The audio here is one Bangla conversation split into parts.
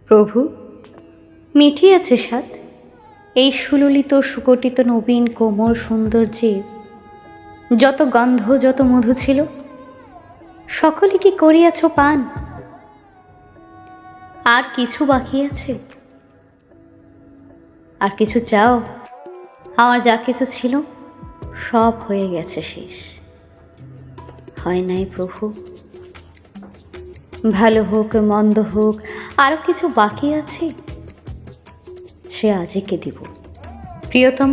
প্রভু, মিঠিয়াছে স্বাদ এই সুললিত সুকটিত নবীন কোমল সৌন্দর্যে। যত গন্ধ যত মধু ছিল, সকলে কি করিয়াছ পান? আর কিছু বাকি আছে? আর কিছু চাও? আমার যা কিছু ছিল সব হয়ে গেছে শেষ। হয় নাই প্রভু? ভালো হোক মন্দ হোক, আরও কিছু বাকি আছে, সে আজকে দিব। প্রিয়তম,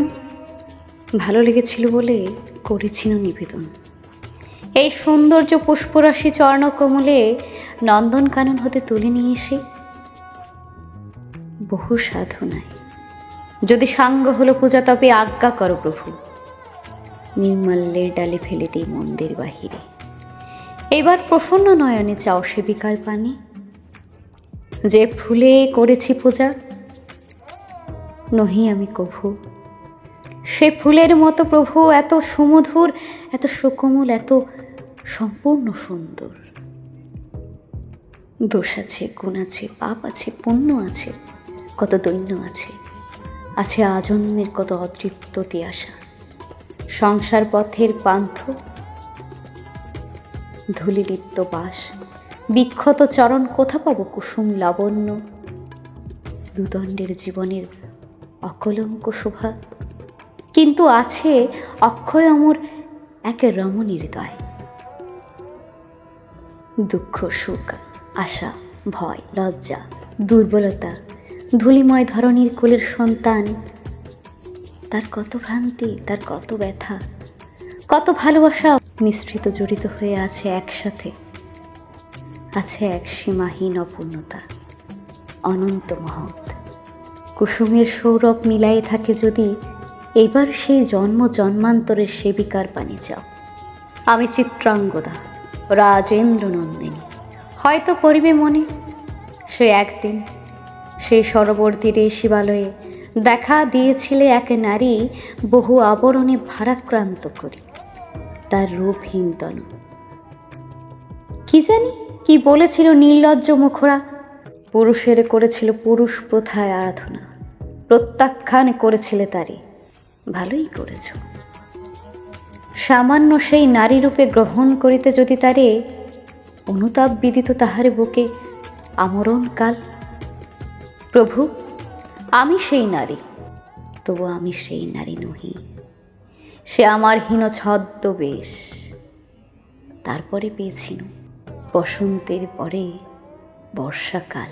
ভালো লেগেছিল বলে করেছিল নিবেদন। এই সৌন্দর্য পুষ্পরাশি চর্ণকমলে নন্দনকানন হতে তুলে নিয়ে এসে বহু সাধনায় যদি সাঙ্গ হলো পূজা, তবে আজ্ঞা করো প্রভু, নির্মাল্যের ডালে ফেলে দিই মন্দির বাহিরে। এবার প্রসন্ন নয়নে চাও সেবিকার পানি। যে ফুলে করেছি পূজা, নহি আমি কভু সে ফুলের মতো প্রভু, এত সুমধুর, এত সুকোমল, এত সম্পূর্ণ সুন্দর। দোষ আছে, গুণ আছে, পাপ আছে, পুণ্য আছে, কত দৈন্য আছে, আছে আজন্মের কত অতৃপ্ত তিয়াসা। সংসার পথের পান্থ, ধূলিলিপ্ত বাস, বিক্ষত চরণ, কোথা পাব কুসুম লাবণ্য? দুদণ্ডের জীবনের অকলঙ্ক শোভা, কিন্তু আছে অক্ষয় অমর এক রমণীর হৃদয়। দুঃখ সুখ, আশা ভয় লজ্জা দুর্বলতা, ধূলিময় ধরণীর কোলের সন্তান, তার কত ভ্রান্তি, তার কত ব্যথা, কত ভালোবাসা মিশ্রিত জড়িত হয়ে আছে একসাথে। আছে এক সীমাহীন অপূর্ণতা, অনন্ত মহৎ। কুসুমের সৌরভ মিলাই থাকে যদি, এবার সেই জন্ম জন্মান্তরের সেবিকার পানি চাও। আমি চিত্রাঙ্গদা, রাজেন্দ্র নন্দিনী, হয়তো পড়িবে মনে সে একদিন, সেই সরোবর তীরে শিবালয়ে দেখা দিয়েছিলে এক নারী, বহু আবরণে ভারাক্রান্ত করি তার রূপহীন তনু। কি জানি কি বলেছিল নির্লজ্জ মুখরা, পুরুষের করেছিল পুরুষ প্রথায় আরাধনা, প্রত্যাখ্যান করেছিলে তারে। ভালোই করেছ। সামান্য সেই নারী রূপে গ্রহণ করিতে যদি তারে অনুতাপ বিদিত তাহারে বুকে আমরণ কাল। প্রভু, আমি সেই নারী, তবু আমি সেই নারী নহি। সে আমার হীন ছদ্মবেশ। তারপরে পেয়েছিল বসন্তের পরে বর্ষাকাল।